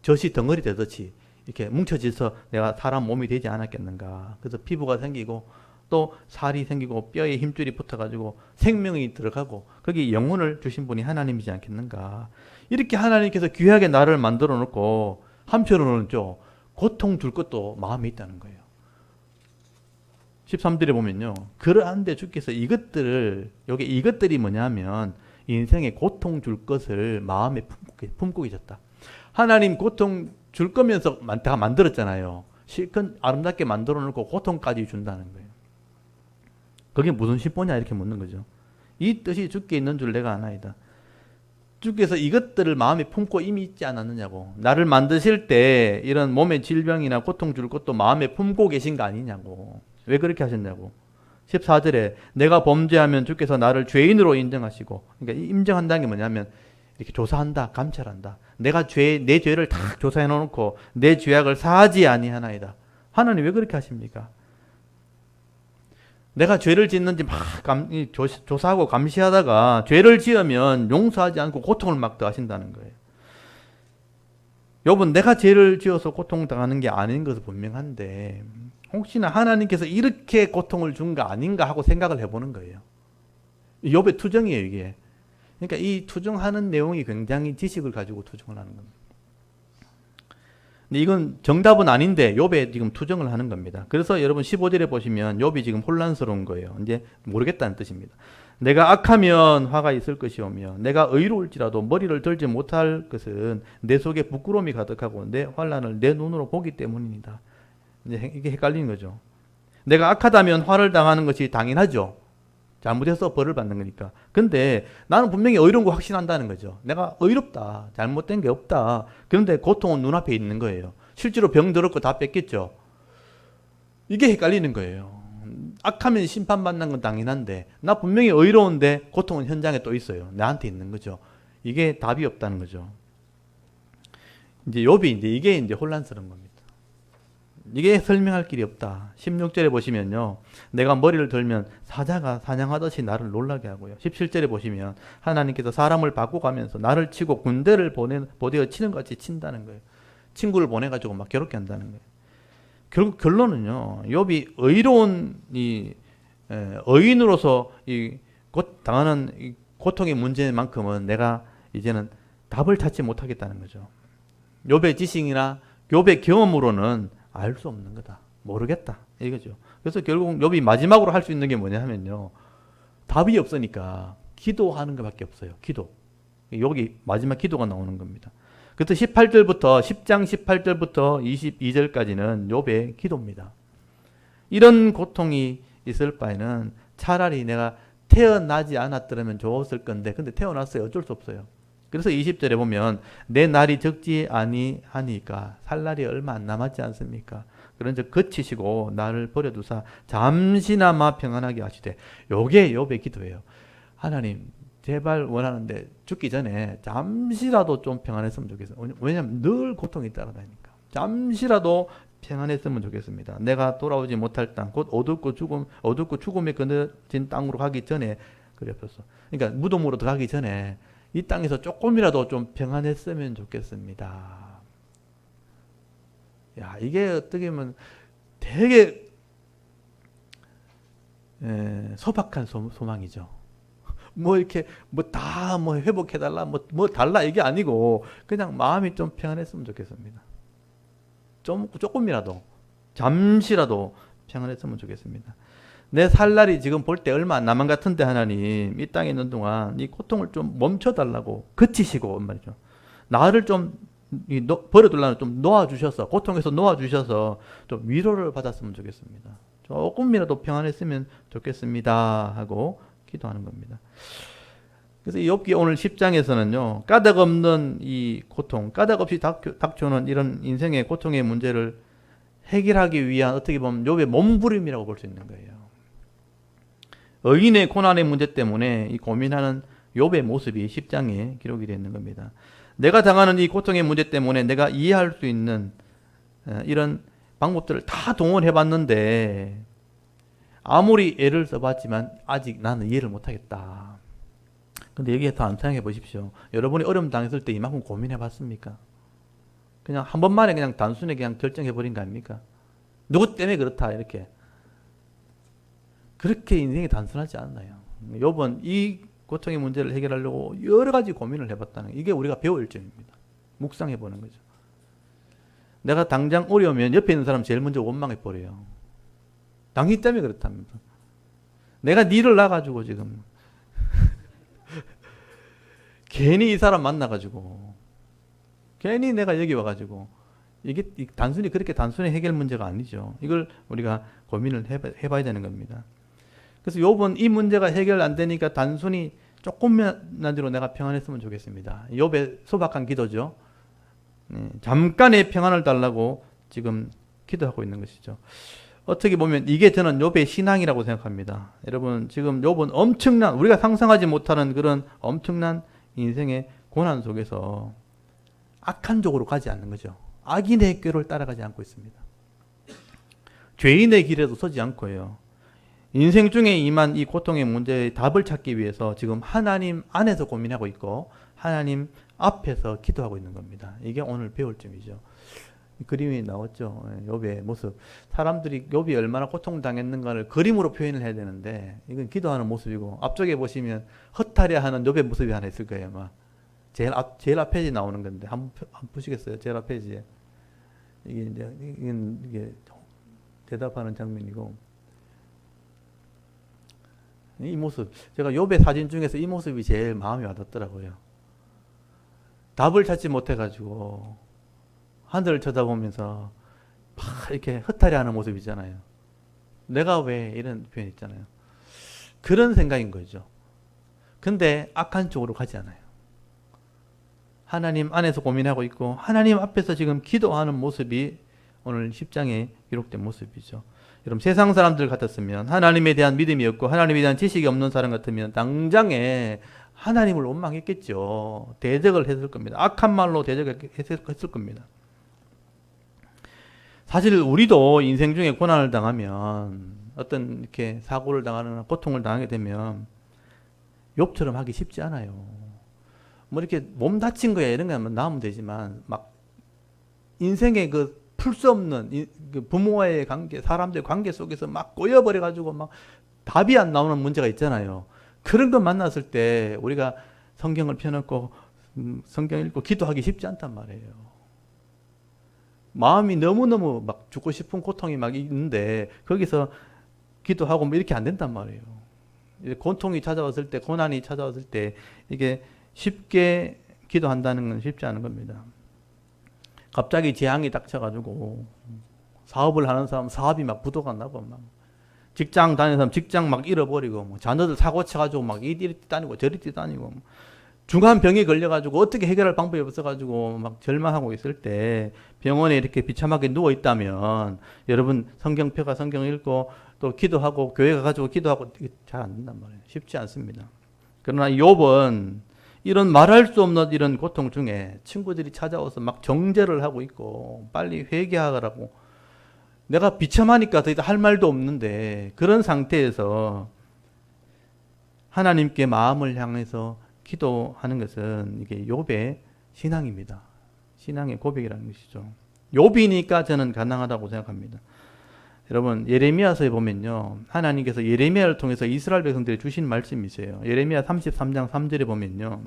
젖이 덩어리 되듯이 이렇게 뭉쳐져서 내가 사람 몸이 되지 않았겠는가? 그래서 피부가 생기고 또 살이 생기고 뼈에 힘줄이 붙어가지고 생명이 들어가고 거기 영혼을 주신 분이 하나님이지 않겠는가? 이렇게 하나님께서 귀하게 나를 만들어 놓고 한편으로는 좀 고통 줄 것도 마음에 있다는 거예요. 13절에 보면요. 그러한데 주께서 이것들이 뭐냐면 인생에 고통 줄 것을 마음에 품고 계셨다. 하나님 고통 줄 거면서 다 만들었잖아요. 실컷 아름답게 만들어 놓고 고통까지 준다는 거예요. 그게 무슨 심보냐 이렇게 묻는 거죠. 이 뜻이 주께 있는 줄 내가 아나이다. 주께서 이것들을 마음에 품고 이미 있지 않았느냐고. 나를 만드실 때 이런 몸의 질병이나 고통 줄 것도 마음에 품고 계신 거 아니냐고. 왜 그렇게 하셨냐고. 14절에 내가 범죄하면 주께서 나를 죄인으로 인정하시고, 그러니까 인정한다는 게 뭐냐면 이렇게 조사한다, 감찰한다. 내 죄를 다 조사해 놓고 내 죄악을 사하지 아니하나이다. 하나님 왜 그렇게 하십니까? 내가 죄를 짓는지 막 조사하고 감시하다가 죄를 지으면 용서하지 않고 고통을 막 더하신다는 거예요. 여러분, 내가 죄를 지어서 고통당하는 게 아닌 것은 분명한데 혹시나 하나님께서 이렇게 고통을 준 거 아닌가 하고 생각을 해보는 거예요. 욥의 투정이에요, 이게. 그러니까 이 투정하는 내용이 굉장히 지식을 가지고 투정을 하는 겁니다. 근데 이건 정답은 아닌데 욥에 지금 투정을 하는 겁니다. 그래서 여러분 15절에 보시면 욥이 지금 혼란스러운 거예요. 이제 모르겠다는 뜻입니다. 내가 악하면 화가 있을 것이오며 내가 의로울지라도 머리를 들지 못할 것은 내 속에 부끄러움이 가득하고 내 환난을 내 눈으로 보기 때문입니다. 이제 이게 헷갈리는 거죠. 내가 악하다면 화를 당하는 것이 당연하죠. 잘못해서 벌을 받는 거니까. 근데 나는 분명히 의로운 거 확신한다는 거죠. 내가 의롭다. 잘못된 게 없다. 그런데 고통은 눈앞에 있는 거예요. 실제로 병 들었고 다 뺐겠죠. 이게 헷갈리는 거예요. 악하면 심판받는 건 당연한데 나 분명히 의로운데 고통은 현장에 또 있어요. 나한테 있는 거죠. 이게 답이 없다는 거죠. 이제 욥이 이게 혼란스러운 겁니다. 이게 설명할 길이 없다. 16절에 보시면요. 내가 머리를 들면 사자가 사냥하듯이 나를 놀라게 하고요. 17절에 보시면 하나님께서 사람을 바꿔가면서 나를 치고 군대를 보내어 치는 것 같이 친다는 거예요. 친구를 보내가지고 막 괴롭게 한다는 거예요. 결국 결론은요. 욥이 의로운 의인으로서 당하는 이 고통의 문제만큼은 내가 이제는 답을 찾지 못하겠다는 거죠. 욥의 지식이나 욥의 경험으로는 알 수 없는 거다. 모르겠다. 이거죠. 그래서 결국 욥이 마지막으로 할 수 있는 게 뭐냐 하면요. 답이 없으니까 기도하는 것밖에 없어요. 기도. 여기 마지막 기도가 나오는 겁니다. 그래서 10장 18절부터 22절까지는 욥의 기도입니다. 이런 고통이 있을 바에는 차라리 내가 태어나지 않았더라면 좋았을 건데 근데 태어났어요. 어쩔 수 없어요. 그래서 20절에 보면 내 날이 적지 아니하니까 살 날이 얼마 안 남았지 않습니까? 그런즉 거치시고 나를 버려두사 잠시나마 평안하게 하시되. 요게 욥의 기도예요. 하나님 제발 원하는데 죽기 전에 잠시라도 좀 평안했으면 좋겠어요. 왜냐하면 늘 고통이 따라다니까. 잠시라도 평안했으면 좋겠습니다. 내가 돌아오지 못할 땅, 곧 어둡고 죽음에 그늘진 땅으로 가기 전에 그랬었어. 그러니까 무덤으로 들어가기 전에 이 땅에서 조금이라도 좀 평안했으면 좋겠습니다. 야, 이게 어떻게 보면 되게 소박한 소망이죠. 뭐 이렇게 뭐 회복해달라 뭐 달라 이게 아니고 그냥 마음이 좀 평안했으면 좋겠습니다. 조금이라도 잠시라도 평안했으면 좋겠습니다. 내 살 날이 지금 볼 때 얼마 안 남은 같은데 하나님 이 땅에 있는 동안 이 고통을 좀 멈춰달라고 그치시고 말이죠. 나를 좀 버려둘라는 좀 놓아주셔서 고통에서 놓아주셔서 좀 위로를 받았으면 좋겠습니다. 조금이라도 평안했으면 좋겠습니다 하고 기도하는 겁니다. 그래서 욥기 오늘 10장에서는요 까닭 없는 이 고통, 까닭 없이 닥쳐오는 이런 인생의 고통의 문제를 해결하기 위한 어떻게 보면 욥의 몸부림이라고 볼 수 있는 거예요. 의인의 고난의 문제 때문에 이 고민하는 욥의 모습이 10장에 기록이 되어 있는 겁니다. 내가 당하는 이 고통의 문제 때문에 내가 이해할 수 있는 이런 방법들을 다 동원해 봤는데 아무리 애를 써봤지만 아직 나는 이해를 못하겠다. 근데 여기에 더 안 생각해 보십시오. 여러분이 어려움 당했을 때 이만큼 고민해 봤습니까? 그냥 한 번만에 그냥 단순히 그냥 결정해 버린 거 아닙니까? 누구 때문에 그렇다 이렇게. 그렇게 인생이 단순하지 않나요? 욥은 이 고통의 문제를 해결하려고 여러 가지 고민을 해봤다는 이게 우리가 배울 점입니다. 묵상해 보는 거죠. 내가 당장 어려우면 옆에 있는 사람 제일 먼저 원망해 버려요. 당신 때문에 그렇답니다. 내가 니를 낳아가지고 지금 괜히 이 사람 만나가지고 괜히 내가 여기 와가지고 이게 단순히 그렇게 단순히 해결 문제가 아니죠. 이걸 우리가 고민을 해봐야 되는 겁니다. 그래서 욥은 이 문제가 해결 안 되니까 단순히 조금만이라도 내가 평안했으면 좋겠습니다. 욥의 소박한 기도죠. 잠깐의 평안을 달라고 지금 기도하고 있는 것이죠. 어떻게 보면 이게 저는 욥의 신앙이라고 생각합니다. 여러분 지금 욥은 엄청난 우리가 상상하지 못하는 그런 엄청난 인생의 고난 속에서 악한 쪽으로 가지 않는 거죠. 악인의 꾀를 따라가지 않고 있습니다. 죄인의 길에도 서지 않고요. 인생 중에 임한 이 고통의 문제의 답을 찾기 위해서 지금 하나님 안에서 고민하고 있고 하나님 앞에서 기도하고 있는 겁니다. 이게 오늘 배울 점이죠. 그림이 나왔죠. 욥의 모습. 사람들이 욥이 얼마나 고통당했는가를 그림으로 표현을 해야 되는데 이건 기도하는 모습이고 앞쪽에 보시면 허탈해하는 욥의 모습이 하나 있을 거예요. 아마. 제일 앞 페이지 나오는 건데 한번 보시겠어요? 제일 앞 페이지에 이게 대답하는 장면이고 이 모습 제가 욥의 사진 중에서 이 모습이 제일 마음이 와닿더라고요. 답을 찾지 못해가지고 하늘을 쳐다보면서 막 이렇게 허탈해하는 모습 있잖아요. 내가 왜 이런 표현 있잖아요. 그런 생각인 거죠. 근데 악한 쪽으로 가지 않아요. 하나님 안에서 고민하고 있고 하나님 앞에서 지금 기도하는 모습이 오늘 10장에 기록된 모습이죠. 여러분 세상 사람들 같았으면 하나님에 대한 믿음이 없고 하나님에 대한 지식이 없는 사람 같으면 당장에 하나님을 원망했겠죠. 대적을 했을 겁니다. 악한 말로 대적을 했을 겁니다. 사실 우리도 인생 중에 고난을 당하면 어떤 이렇게 사고를 당하거나 고통을 당하게 되면 욥처럼 하기 쉽지 않아요. 뭐 이렇게 몸 다친 거야 이런 거면 나오면 되지만 막 인생의 그 풀 수 없는 그 부모와의 관계, 사람들의 관계 속에서 막 꼬여버려 가지고 막 답이 안 나오는 문제가 있잖아요. 그런 거 만났을 때 우리가 성경을 펴놓고 성경 읽고 기도하기 쉽지 않단 말이에요. 마음이 너무너무 막 죽고 싶은 고통이 막 있는데 거기서 기도하고 뭐 이렇게 안 된단 말이에요. 고통이 찾아왔을 때, 고난이 찾아왔을 때 이게 쉽게 기도한다는 건 쉽지 않은 겁니다. 갑자기 재앙이 닥쳐가지고 사업을 하는 사람 사업이 막 부도가 나고 막 직장 다니는 사람 직장 막 잃어버리고 뭐 자녀들 사고 쳐가지고 막 이리 뛰다니고 저리 뛰다니고 중한 병에 걸려가지고 어떻게 해결할 방법이 없어가지고 막 절망하고 있을 때 병원에 이렇게 비참하게 누워 있다면 여러분 성경펴가 성경 읽고 또 기도하고 교회 가가지고 기도하고 이게 잘 안 된단 말이에요. 쉽지 않습니다. 그러나 욥은 이런 말할 수 없는 이런 고통 중에 친구들이 찾아와서 막 정죄를 하고 있고 빨리 회개하라고 내가 비참하니까 더 이상 할 말도 없는데 그런 상태에서 하나님께 마음을 향해서 기도하는 것은 이게 욥의 신앙입니다. 신앙의 고백이라는 것이죠. 욥이니까 저는 가능하다고 생각합니다. 여러분 예레미야서에 보면요. 하나님께서 예레미야를 통해서 이스라엘 백성들에게 주신 말씀이 있어요. 예레미야 33장 3절에 보면요.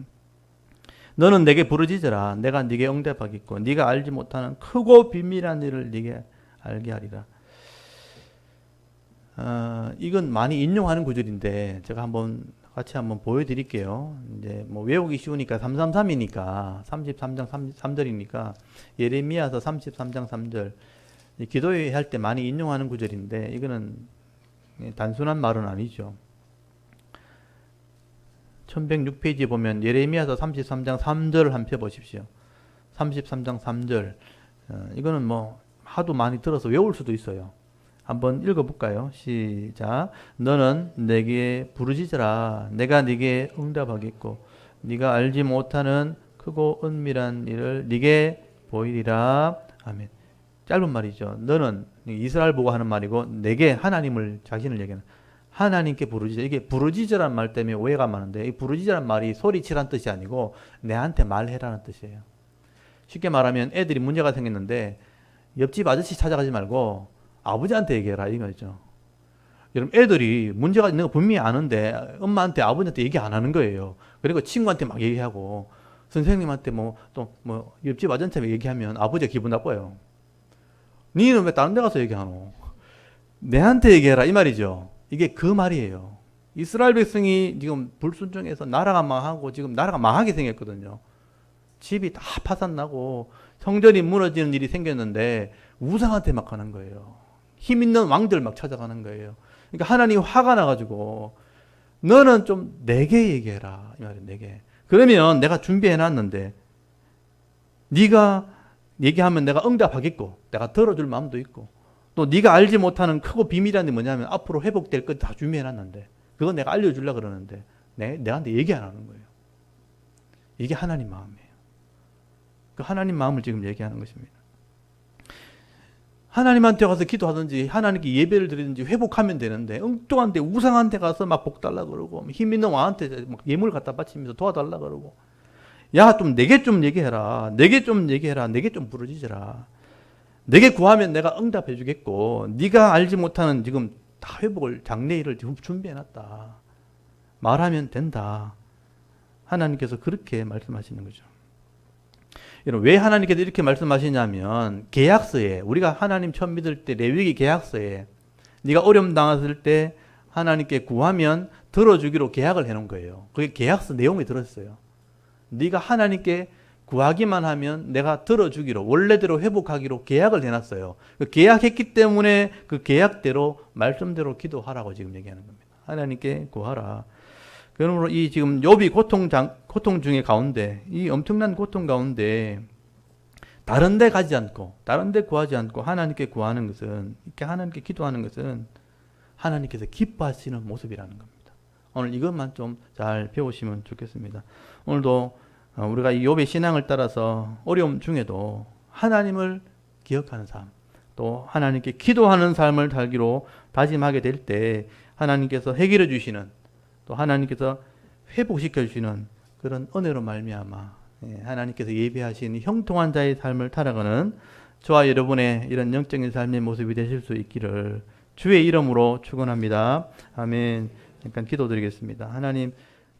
너는 내게 부르짖으라. 내가 네게 응답하겠고 네가 알지 못하는 크고 비밀한 일을 네게 알게 하리라. 이건 많이 인용하는 구절인데 제가 같이 한번 보여드릴게요. 이제 뭐 외우기 쉬우니까 333이니까 33장 3절이니까 예레미야서 33장 3절 기도회 할 때 많이 인용하는 구절인데 이거는 단순한 말은 아니죠. 1106페이지에 보면 예레미야서 33장 3절을 한번 펴보십시오. 33장 3절 이거는 뭐 하도 많이 들어서 외울 수도 있어요. 한번 읽어볼까요? 시작. 너는 내게 부르짖으라. 내가 네게 응답하겠고 네가 알지 못하는 크고 은밀한 일을 네게 보이리라. 아멘. 짧은 말이죠. 너는 이스라엘 보고 하는 말이고 내게 하나님을 자신을 얘기하는 하나님께 부르짖으라. 이게 부르짖으라는 말 때문에 오해가 많은데 이 부르짖으라는 말이 소리치라는 뜻이 아니고 내한테 말해라는 뜻이에요. 쉽게 말하면 애들이 문제가 생겼는데 옆집 아저씨 찾아가지 말고 아버지한테 얘기해라 이 말이죠. 여러분 애들이 문제가 있는 거 분명히 아는데 엄마한테 아버지한테 얘기 안 하는 거예요. 그리고 친구한테 막 얘기하고 선생님한테 옆집 아저씨한테 얘기하면 아버지가 기분 나빠요. 니는 왜 다른 데 가서 얘기하노? 내한테 얘기해라 이 말이죠. 이게 그 말이에요. 이스라엘 백성이 지금 불순종해서 나라가 망하고 지금 나라가 망하게 생겼거든요. 집이 다 파산나고 성전이 무너지는 일이 생겼는데 우상한테 막 가는 거예요. 힘 있는 왕들 막 찾아가는 거예요. 그러니까 하나님이 화가 나가지고 너는 좀 내게 얘기해라 이 말이에요. 내게. 그러면 내가 준비해놨는데 네가 얘기하면 내가 응답하겠고 내가 들어줄 마음도 있고 또 네가 알지 못하는 크고 비밀한 게 뭐냐면 앞으로 회복될 것 다 준비해놨는데 그건 내가 알려주려고 그러는데 내한테 얘기 안 하는 거예요. 이게 하나님 마음이에요. 그 하나님 마음을 지금 얘기하는 것입니다. 하나님한테 가서 기도하든지 하나님께 예배를 드리든지 회복하면 되는데 엉뚱한데 우상한테 가서 막 복 달라 그러고 힘 있는 왕한테 막 예물 갖다 바치면서 도와달라 그러고 야 좀 내게 좀 얘기해라. 내게 좀 얘기해라. 내게 좀 부르짖으라. 내게 구하면 내가 응답해 주겠고 네가 알지 못하는 지금 다 회복을 장래일을 지금 준비해놨다. 말하면 된다. 하나님께서 그렇게 말씀하시는 거죠. 여러분 왜 하나님께서 이렇게 말씀하시냐면 계약서에 우리가 하나님 처음 믿을 때 레위기 계약서에 네가 어려움 당했을 때 하나님께 구하면 들어주기로 계약을 해놓은 거예요. 그게 계약서 내용에 들었어요. 네가 하나님께 구하기만 하면 내가 들어주기로 원래대로 회복하기로 계약을 해놨어요. 그 계약했기 때문에 그 계약대로 말씀대로 기도하라고 지금 얘기하는 겁니다. 하나님께 구하라. 그러므로 이 지금 욥이 고통 중에 가운데 이 엄청난 고통 가운데 다른 데 가지 않고 다른 데 구하지 않고 하나님께 구하는 것은 이렇게 하나님께 기도하는 것은 하나님께서 기뻐하시는 모습이라는 겁니다. 오늘 이것만 좀 잘 배우시면 좋겠습니다. 오늘도 우리가 이 욥의 신앙을 따라서 어려움 중에도 하나님을 기억하는 삶, 또 하나님께 기도하는 삶을 살기로 다짐하게 될 때 하나님께서 해결해 주시는 또 하나님께서 회복시켜 주시는 그런 은혜로 말미암아 하나님께서 예비하신 형통한 자의 삶을 살아가는 저와 여러분의 이런 영적인 삶의 모습이 되실 수 있기를 주의 이름으로 축원합니다. 아멘. 잠깐 기도드리겠습니다. 하나님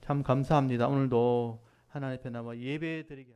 참 감사합니다. 오늘도 하나님 앞에 나와 예배 드리게